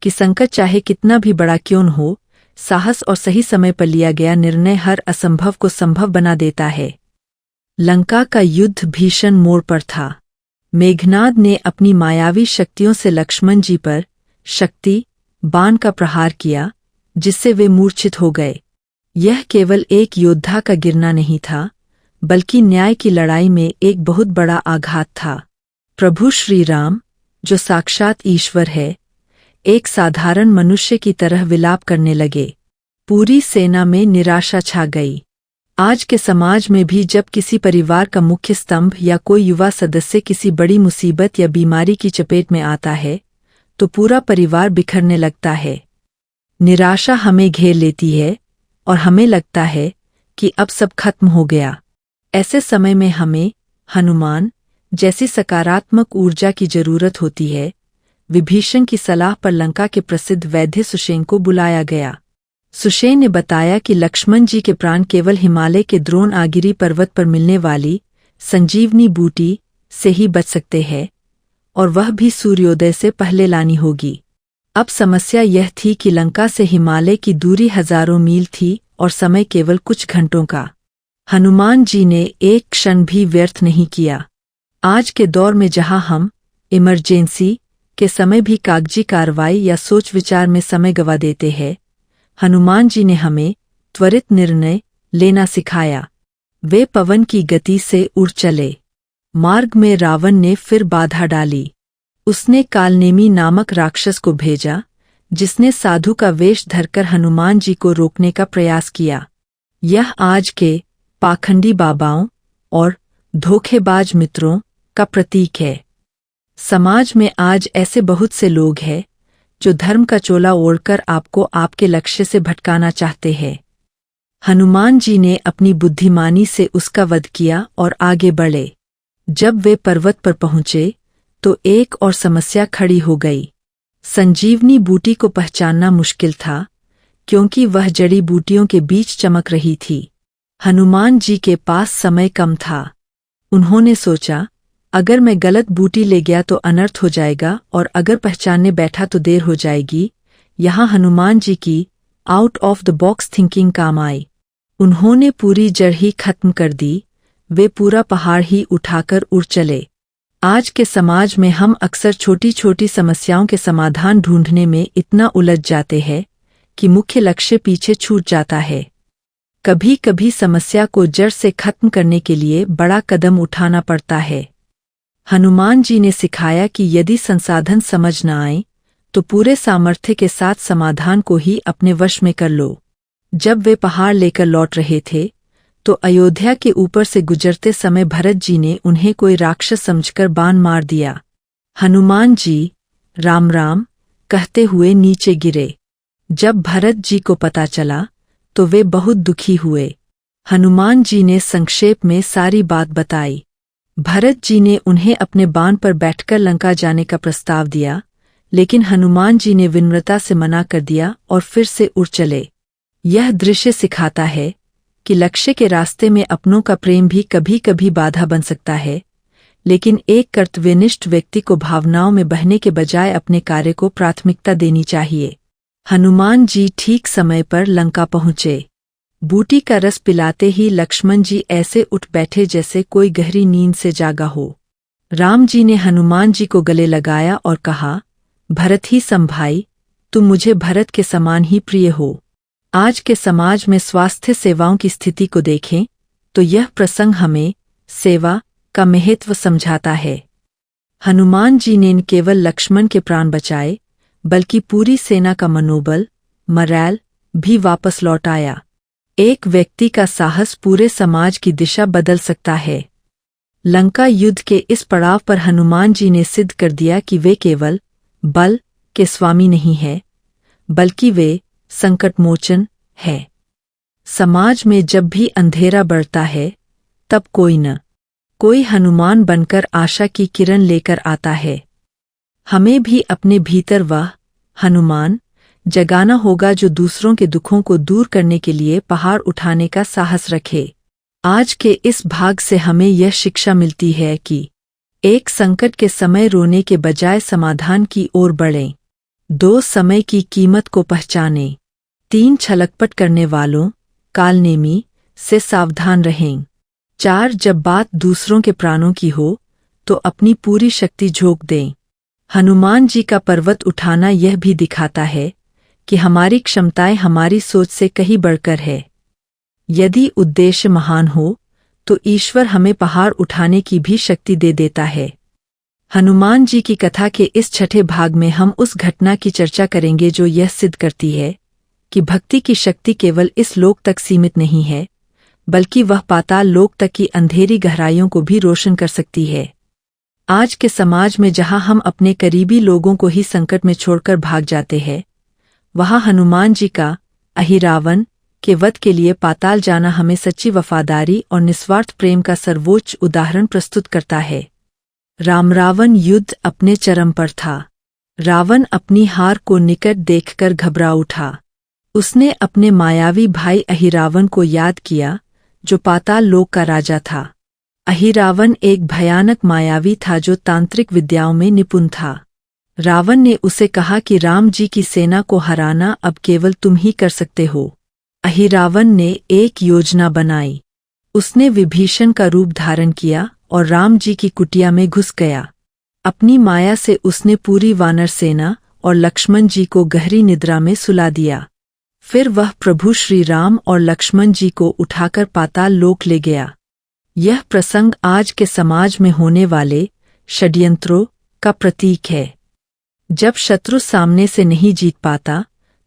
कि संकट चाहे कितना भी बड़ा क्यों न हो, साहस और सही समय पर लिया गया निर्णय हर असंभव को संभव बना देता है। लंका का युद्ध भीषण मोड़ पर था। मेघनाद ने अपनी मायावी शक्तियों से लक्ष्मण जी पर शक्ति बाण का प्रहार किया, जिससे वे मूर्छित हो गए। यह केवल एक योद्धा का गिरना नहीं था, बल्कि न्याय की लड़ाई में एक बहुत बड़ा आघात था। प्रभु श्री राम, जो साक्षात ईश्वर है, एक साधारण मनुष्य की तरह विलाप करने लगे। पूरी सेना में निराशा छा गई। आज के समाज में भी जब किसी परिवार का मुख्य स्तंभ या कोई युवा सदस्य किसी बड़ी मुसीबत या बीमारी की चपेट में आता है, तो पूरा परिवार बिखरने लगता है। निराशा हमें घेर लेती है और हमें लगता है कि अब सब खत्म हो गया। ऐसे समय में हमें हनुमान जैसी सकारात्मक ऊर्जा की जरूरत होती है। विभीषण की सलाह पर लंका के प्रसिद्ध वैद्य सुषेण को बुलाया गया। सुषेण ने बताया कि लक्ष्मण जी के प्राण केवल हिमालय के द्रोणागिरी पर्वत पर मिलने वाली संजीवनी बूटी से ही बच सकते हैं, और वह भी सूर्योदय से पहले लानी होगी। अब समस्या यह थी कि लंका से हिमालय की दूरी हजारों मील थी और समय केवल कुछ घंटों का। हनुमान जी ने एक क्षण भी व्यर्थ नहीं किया। आज के दौर में जहां हम इमरजेंसी के समय भी कागजी कार्रवाई या सोच विचार में समय गवा देते हैं, हनुमान जी ने हमें त्वरित निर्णय लेना सिखाया। वे पवन की गति से उड़ चले। मार्ग में रावण ने फिर बाधा डाली। उसने कालनेमी नामक राक्षस को भेजा, जिसने साधु का वेश धरकर हनुमान जी को रोकने का प्रयास किया। यह आज के पाखंडी बाबाओं और धोखेबाज मित्रों का प्रतीक है। समाज में आज ऐसे बहुत से लोग हैं जो धर्म का चोला ओढ़कर आपको आपके लक्ष्य से भटकाना चाहते हैं। हनुमान जी ने अपनी बुद्धिमानी से उसका वध किया और आगे बढ़े। जब वे पर्वत पर पहुंचे तो एक और समस्या खड़ी हो गई। संजीवनी बूटी को पहचानना मुश्किल था, क्योंकि वह जड़ी बूटियों के बीच चमक रही थी। हनुमान जी के पास समय कम था। उन्होंने सोचा, अगर मैं गलत बूटी ले गया तो अनर्थ हो जाएगा, और अगर पहचानने बैठा तो देर हो जाएगी। यहाँ हनुमान जी की out of the box thinking काम आई। उन्होंने पूरी जड़ ही खत्म कर दी, वे पूरा पहाड़ ही उठाकर उड़ चले। आज के समाज में हम अक्सर छोटी छोटी समस्याओं के समाधान ढूंढने में इतना उलझ जाते हैं कि मुख्य लक्ष्य पीछे छूट जाता है। कभी कभी समस्या को जड़ से खत्म करने के लिए बड़ा कदम उठाना पड़ता है। हनुमान जी ने सिखाया कि यदि संसाधन समझ न आए तो पूरे सामर्थ्य के साथ समाधान को ही अपने वश में कर लो। जब वे पहाड़ लेकर लौट रहे थे तो अयोध्या के ऊपर से गुजरते समय भरत जी ने उन्हें कोई राक्षस समझकर बाण मार दिया। हनुमान जी राम राम कहते हुए नीचे गिरे। जब भरत जी को पता चला तो वे बहुत दुखी हुए। हनुमान जी ने संक्षेप में सारी बात बताई। भरत जी ने उन्हें अपने बाण पर बैठकर लंका जाने का प्रस्ताव दिया, लेकिन हनुमान जी ने विनम्रता से मना कर दिया और फिर से उड़ चले। यह दृश्य सिखाता है कि लक्ष्य के रास्ते में अपनों का प्रेम भी कभी कभी बाधा बन सकता है, लेकिन एक कर्तव्यनिष्ठ व्यक्ति को भावनाओं में बहने के बजाय अपने कार्य को प्राथमिकता देनी चाहिए। हनुमान जी ठीक समय पर लंका पहुँचे। बूटी का रस पिलाते ही लक्ष्मण जी ऐसे उठ बैठे जैसे कोई गहरी नींद से जागा हो। राम जी ने हनुमान जी को गले लगाया और कहा, भरत ही संभाई, तुम मुझे भरत के समान ही प्रिय हो। आज के समाज में स्वास्थ्य सेवाओं की स्थिति को देखें तो यह प्रसंग हमें सेवा का महत्व समझाता है। हनुमान जी ने न केवल लक्ष्मण के प्राण बचाए, बल्कि पूरी सेना का मनोबल मरैल भी वापस लौट आया। एक व्यक्ति का साहस पूरे समाज की दिशा बदल सकता है। लंका युद्ध के इस पड़ाव पर हनुमान जी ने सिद्ध कर दिया कि वे केवल बल के स्वामी नहीं हैं, बल्कि वे संकटमोचन है। समाज में जब भी अंधेरा बढ़ता है तब कोई न कोई हनुमान बनकर आशा की किरण लेकर आता है। हमें भी अपने भीतर वह हनुमान जगाना होगा जो दूसरों के दुखों को दूर करने के लिए पहाड़ उठाने का साहस रखे। आज के इस भाग से हमें यह शिक्षा मिलती है कि एक संकट के समय रोने के बजाय समाधान की ओर बढ़ें। 2 समय की कीमत को पहचानें। 3 छलकपट करने वालों कालनेमी से सावधान रहें। 4 जब बात दूसरों के प्राणों की हो तो अपनी पूरी शक्ति झोंक दें। हनुमान जी का पर्वत उठाना यह भी दिखाता है कि हमारी क्षमताएं हमारी सोच से कहीं बढ़कर है। यदि उद्देश्य महान हो तो ईश्वर हमें पहाड़ उठाने की भी शक्ति दे देता है। हनुमान जी की कथा के इस छठे भाग में हम उस घटना की चर्चा करेंगे जो यह सिद्ध करती है कि भक्ति की शक्ति केवल इस लोक तक सीमित नहीं है, बल्कि वह पाताल लोक तक की अंधेरी गहराइयों को भी रोशन कर सकती है। आज के समाज में जहां हम अपने करीबी लोगों को ही संकट में छोड़कर भाग जाते हैं, वहां हनुमान जी का अहिरावण के वध के लिए पाताल जाना हमें सच्ची वफादारी और निस्वार्थ प्रेम का सर्वोच्च उदाहरण प्रस्तुत करता है। राम रावण युद्ध अपने चरम पर था। रावण अपनी हार को निकट देखकर घबरा उठा। उसने अपने मायावी भाई अहिरावण को याद किया, जो पाताल लोक का राजा था। अहिरावण एक भयानक मायावी था जो तांत्रिक विद्याओं में निपुण था। रावण ने उसे कहा कि राम जी की सेना को हराना अब केवल तुम ही कर सकते हो। अहिरावण ने एक योजना बनाई। उसने विभीषण का रूप धारण किया और राम जी की कुटिया में घुस गया। अपनी माया से उसने पूरी वानर सेना और लक्ष्मण जी को गहरी निद्रा में सुला दिया। फिर वह प्रभु श्री राम और लक्ष्मण जी को उठाकर पाताल लोक ले गया। यह प्रसंग आज के समाज में होने वाले षड्यंत्रों का प्रतीक है। जब शत्रु सामने से नहीं जीत पाता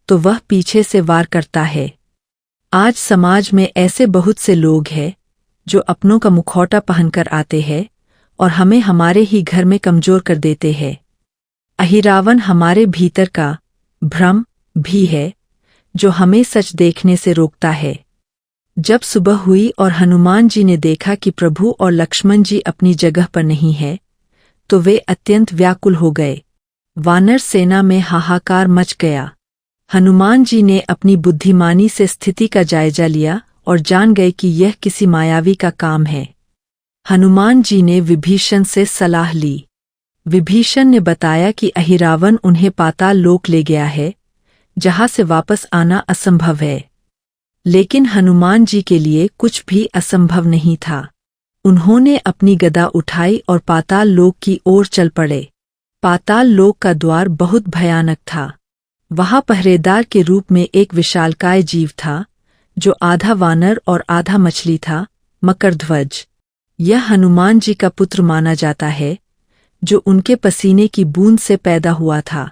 तो वह पीछे से वार करता है। आज समाज में ऐसे बहुत से लोग हैं जो अपनों का मुखौटा पहनकर आते हैं और हमें हमारे ही घर में कमजोर कर देते हैं। अहिरावण हमारे भीतर का भ्रम भी है जो हमें सच देखने से रोकता है। जब सुबह हुई और हनुमान जी ने देखा कि प्रभु और लक्ष्मण जी अपनी जगह पर नहीं है, तो वे अत्यंत व्याकुल हो गए। वानर सेना में हाहाकार मच गया। हनुमान जी ने अपनी बुद्धिमानी से स्थिति का जायजा लिया और जान गए कि यह किसी मायावी का काम है। हनुमान जी ने विभीषण से सलाह ली। विभीषण ने बताया कि अहिरावण उन्हें पाताल लोक ले गया है, जहां से वापस आना असंभव है। लेकिन हनुमान जी के लिए कुछ भी असंभव नहीं था। उन्होंने अपनी गदा उठाई और पाताल लोक की ओर चल पड़े। पाताल लोक का द्वार बहुत भयानक था। वहां पहरेदार के रूप में एक विशालकाय जीव था, जो आधा वानर और आधा मछली था, मकरध्वज। यह हनुमान जी का पुत्र माना जाता है, जो उनके पसीने की बूंद से पैदा हुआ था।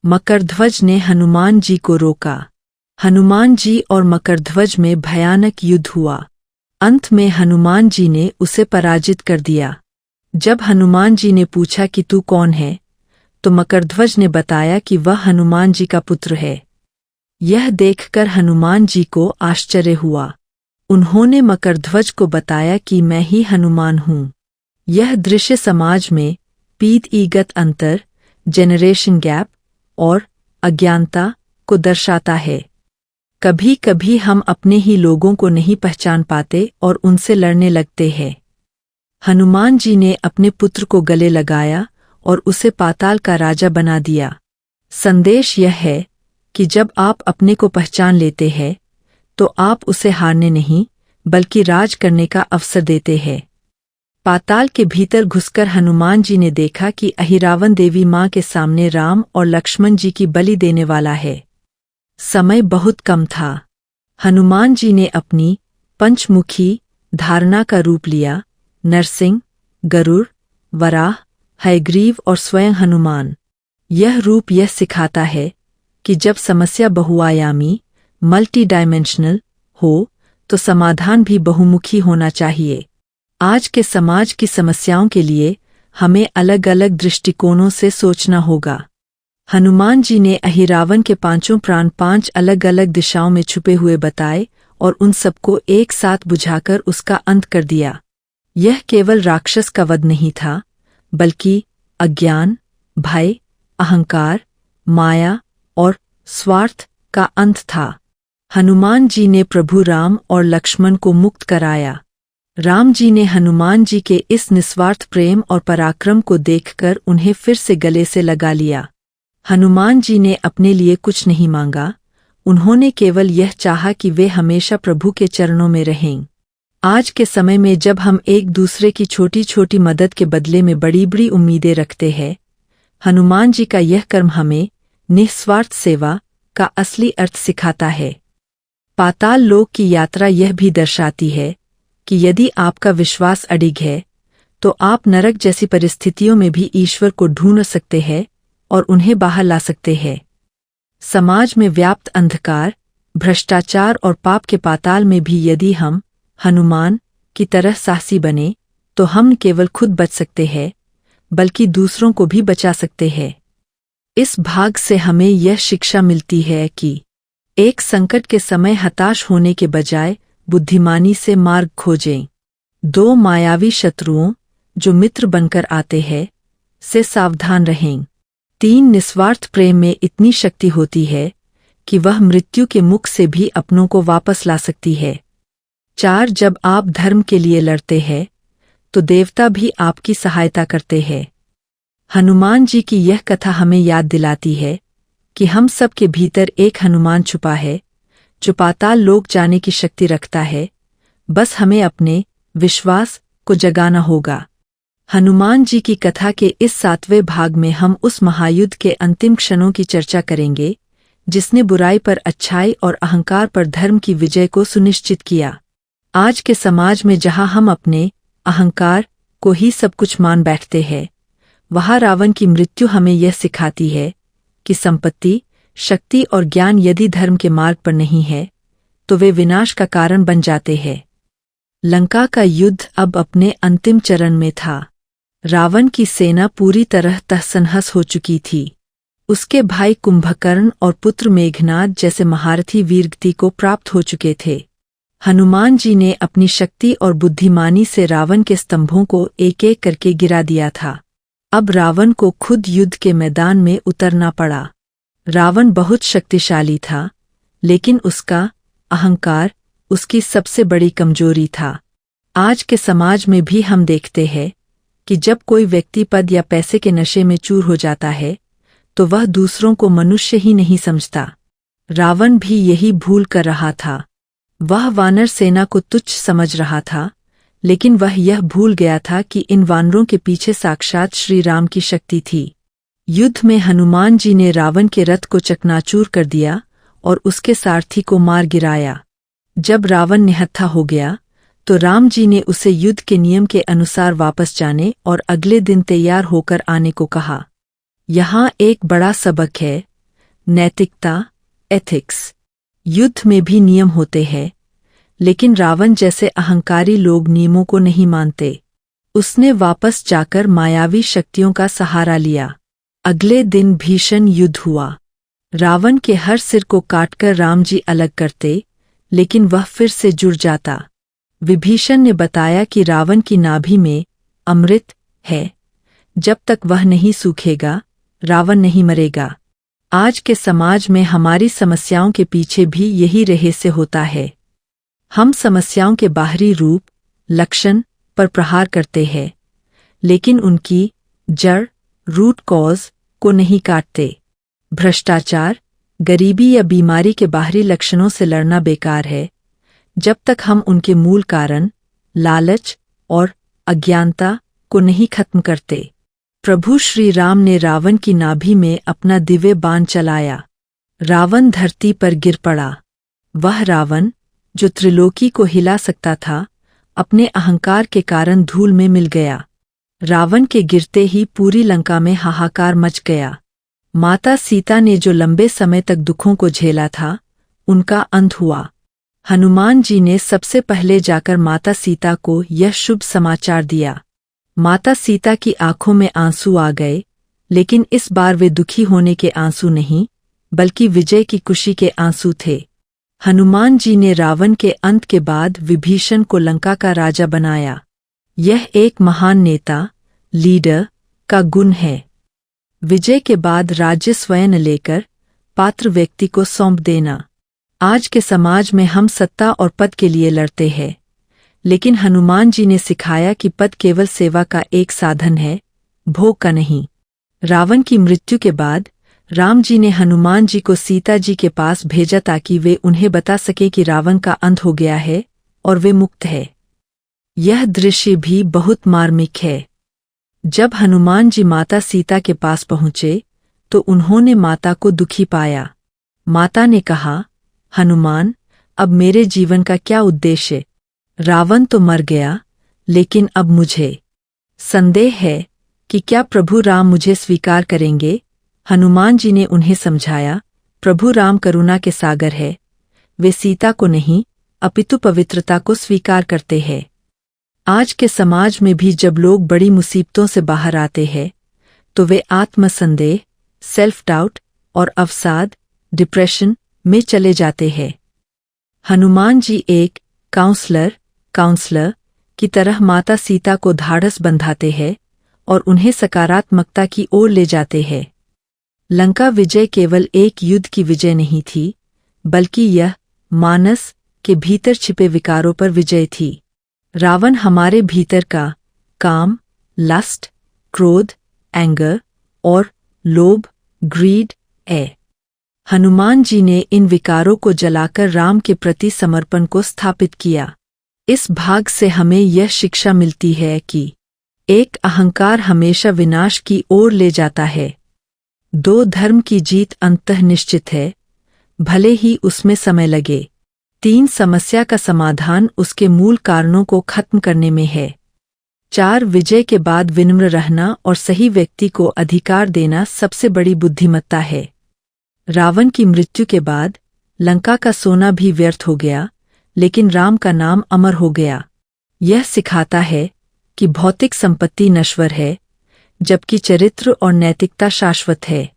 मकरध्वज ने हनुमान जी को रोका। हनुमान जी और मकरध्वज में भयानक युद्ध हुआ। अंत में हनुमान जी ने उसे पराजित कर दिया। जब हनुमान जी ने पूछा कि तू कौन है, तो मकरध्वज ने बताया कि वह हनुमान जी का पुत्र है। यह देखकर हनुमान जी को आश्चर्य हुआ। उन्होंने मकरध्वज को बताया कि मैं ही हनुमान हूँ। यह दृश्य समाज में पीढ़ीगत अंतर, जेनरेशन गैप और अज्ञानता को दर्शाता है। कभी कभी हम अपने ही लोगों को नहीं पहचान पाते और उनसे लड़ने लगते हैं। हनुमान जी ने अपने पुत्र को गले लगाया और उसे पाताल का राजा बना दिया। संदेश यह है कि जब आप अपने को पहचान लेते हैं, तो आप उसे हारने नहीं, बल्कि राज करने का अवसर देते हैं। पाताल के भीतर घुसकर हनुमान जी ने देखा कि अहिरावण देवी मां के सामने राम और लक्ष्मण जी की बलि देने वाला है। समय बहुत कम था। हनुमान जी ने अपनी पंचमुखी धारणा का रूप लिया: नरसिंह, गरुड़, वराह, हयग्रीव और स्वयं हनुमान। यह रूप यह सिखाता है कि जब समस्या बहुआयामी, मल्टी डायमेंशनल हो, तो समाधान भी बहुमुखी होना चाहिए। आज के समाज की समस्याओं के लिए हमें अलग अलग दृष्टिकोणों से सोचना होगा। हनुमान जी ने अहिरावण के पांचों प्राण 5 अलग अलग दिशाओं में छुपे हुए बताए और उन सबको एक साथ बुझाकर उसका अंत कर दिया। यह केवल राक्षस का वध नहीं था, बल्कि अज्ञान, भय, अहंकार, माया और स्वार्थ का अंत था। हनुमान जी ने प्रभु राम और लक्ष्मण को मुक्त कराया। राम जी ने हनुमान जी के इस निस्वार्थ प्रेम और पराक्रम को देखकर उन्हें फिर से गले से लगा लिया। हनुमान जी ने अपने लिए कुछ नहीं मांगा, उन्होंने केवल यह चाहा कि वे हमेशा प्रभु के चरणों में रहें। आज के समय में जब हम एक दूसरे की छोटी छोटी मदद के बदले में बड़ी बड़ी उम्मीदें रखते हैं, हनुमान जी का यह कर्म हमें निस्वार्थ सेवा का असली अर्थ सिखाता है। पाताल लोक की यात्रा यह भी दर्शाती है कि यदि आपका विश्वास अडिग है, तो आप नरक जैसी परिस्थितियों में भी ईश्वर को ढूंढ सकते हैं और उन्हें बाहर ला सकते हैं। समाज में व्याप्त अंधकार, भ्रष्टाचार और पाप के पाताल में भी यदि हम हनुमान की तरह साहसी बने, तो हम न केवल खुद बच सकते हैं, बल्कि दूसरों को भी बचा सकते हैं। इस भाग से हमें यह शिक्षा मिलती है कि एक संकट के समय हताश होने के बजाय बुद्धिमानी से मार्ग खोजें। 2 मायावी शत्रुओं, जो मित्र बनकर आते हैं, से सावधान रहें। 3 निस्वार्थ प्रेम में इतनी शक्ति होती है कि वह मृत्यु के मुख से भी अपनों को वापस ला सकती है। 4 जब आप धर्म के लिए लड़ते हैं, तो देवता भी आपकी सहायता करते हैं। हनुमान जी की यह कथा हमें याद दिलाती है कि हम सब के भीतर एक हनुमान छुपा है, जो पाताल लोक जाने की शक्ति रखता है। बस हमें अपने विश्वास को जगाना होगा। हनुमान जी की कथा के इस 7वें भाग में हम उस महायुद्ध के अंतिम क्षणों की चर्चा करेंगे, जिसने बुराई पर अच्छाई और अहंकार पर धर्म की विजय को सुनिश्चित किया। आज के समाज में जहां हम अपने अहंकार को ही सब कुछ मान बैठते हैं, वहां रावण की मृत्यु हमें यह सिखाती है कि संपत्ति, शक्ति और ज्ञान यदि धर्म के मार्ग पर नहीं है, तो वे विनाश का कारण बन जाते हैं। लंका का युद्ध अब अपने अंतिम चरण में था। रावण की सेना पूरी तरह तहस-नहस हो चुकी थी। उसके भाई कुंभकर्ण और पुत्र मेघनाद जैसे महारथी वीरगति को प्राप्त हो चुके थे। हनुमान जी ने अपनी शक्ति और बुद्धिमानी से रावण के स्तंभों को एक एक करके गिरा दिया था। अब रावण को खुद युद्ध के मैदान में उतरना पड़ा। रावण बहुत शक्तिशाली था, लेकिन उसका अहंकार उसकी सबसे बड़ी कमजोरी था। आज के समाज में भी हम देखते हैं कि जब कोई व्यक्ति पद या पैसे के नशे में चूर हो जाता है, तो वह दूसरों को मनुष्य ही नहीं समझता। रावण भी यही भूल कर रहा था। वह वानर सेना को तुच्छ समझ रहा था, लेकिन वह यह भूल गया था कि इन वानरों के पीछे साक्षात श्री राम की शक्ति थी। युद्ध में हनुमान जी ने रावण के रथ को चकनाचूर कर दिया और उसके सारथी को मार गिराया। जब रावण निहत्था हो गया तो राम जी ने उसे युद्ध के नियम के अनुसार वापस जाने और अगले दिन तैयार होकर आने को कहा। यहाँ एक बड़ा सबक है, नैतिकता, एथिक्स। युद्ध में भी नियम होते हैं, लेकिन रावण जैसे अहंकारी लोग नियमों को नहीं मानते। उसने वापस जाकर मायावी शक्तियों का सहारा लिया। अगले दिन भीषण युद्ध हुआ। रावण के हर सिर को काटकर राम जी अलग करते, लेकिन वह फिर से जुड़ जाता। विभीषण ने बताया कि रावण की नाभि में अमृत है, जब तक वह नहीं सूखेगा रावण नहीं मरेगा। आज के समाज में हमारी समस्याओं के पीछे भी यही रहस्य होता है। हम समस्याओं के बाहरी रूप, लक्षण पर प्रहार करते हैं, लेकिन उनकी जड़, रूट कॉज को नहीं काटते। भ्रष्टाचार, गरीबी या बीमारी के बाहरी लक्षणों से लड़ना बेकार है, जब तक हम उनके मूल कारण, लालच और अज्ञानता को नहीं खत्म करते। प्रभु श्री राम ने रावण की नाभि में अपना दिव्य बाण चलाया। रावण धरती पर गिर पड़ा। वह रावण जो त्रिलोकी को हिला सकता था, अपने अहंकार के कारण धूल में मिल गया। रावण के गिरते ही पूरी लंका में हाहाकार मच गया। माता सीता ने जो लंबे समय तक दुखों को झेला था, उनका अंत हुआ। हनुमान जी ने सबसे पहले जाकर माता सीता को यह शुभ समाचार दिया। माता सीता की आंखों में आंसू आ गए, लेकिन इस बार वे दुखी होने के आंसू नहीं, बल्कि विजय की खुशी के आंसू थे। हनुमान जी ने रावण के अंत के बाद विभीषण को लंका का राजा बनाया। यह एक महान नेता, लीडर का गुण है। विजय के बाद राज्य स्वयं लेकर पात्र व्यक्ति को सौंप देना। आज के समाज में हम सत्ता और पद के लिए लड़ते हैं, लेकिन हनुमान जी ने सिखाया कि पद केवल सेवा का एक साधन है, भोग का नहीं। रावण की मृत्यु के बाद राम जी ने हनुमान जी को सीता जी के पास भेजा ताकि वे उन्हें बता सके कि रावण का अंत हो गया है और वे मुक्त है। यह दृश्य भी बहुत मार्मिक है। जब हनुमान जी माता सीता के पास पहुंचे तो उन्होंने माता को दुखी पाया। माता ने कहा, हनुमान, अब मेरे जीवन का क्या उद्देश्य? रावण तो मर गया, लेकिन अब मुझे संदेह है कि क्या प्रभु राम मुझे स्वीकार करेंगे। हनुमान जी ने उन्हें समझाया, प्रभु राम करुणा के सागर है। वे सीता को नहीं, अपितु पवित्रता को स्वीकार करते हैं। आज के समाज में भी जब लोग बड़ी मुसीबतों से बाहर आते हैं, तो वे आत्मसंदेह, सेल्फ डाउट और अवसाद, डिप्रेशन में चले जाते हैं। हनुमान जी एक काउंसलर की तरह माता सीता को ढाढ़स बंधाते हैं और उन्हें सकारात्मकता की ओर ले जाते हैं। लंका विजय केवल एक युद्ध की विजय नहीं थी, बल्कि यह मानस के भीतर छिपे विकारों पर विजय थी। रावण हमारे भीतर का काम, लस्ट, क्रोध, एंगर और लोभ, ग्रीड है। हनुमान जी ने इन विकारों को जलाकर राम के प्रति समर्पण को स्थापित किया। इस भाग से हमें यह शिक्षा मिलती है कि एक अहंकार हमेशा विनाश की ओर ले जाता है। दो धर्म की जीत अंततः निश्चित है, भले ही उसमें समय लगे। तीन समस्या का समाधान उसके मूल कारणों को खत्म करने में है। चार विजय के बाद विनम्र रहना और सही व्यक्ति को अधिकार देना सबसे बड़ी बुद्धिमत्ता है। रावण की मृत्यु के बाद लंका का सोना भी व्यर्थ हो गया, लेकिन राम का नाम अमर हो गया। यह सिखाता है कि भौतिक संपत्ति नश्वर है, जबकि चरित्र और नैतिकता शाश्वत है।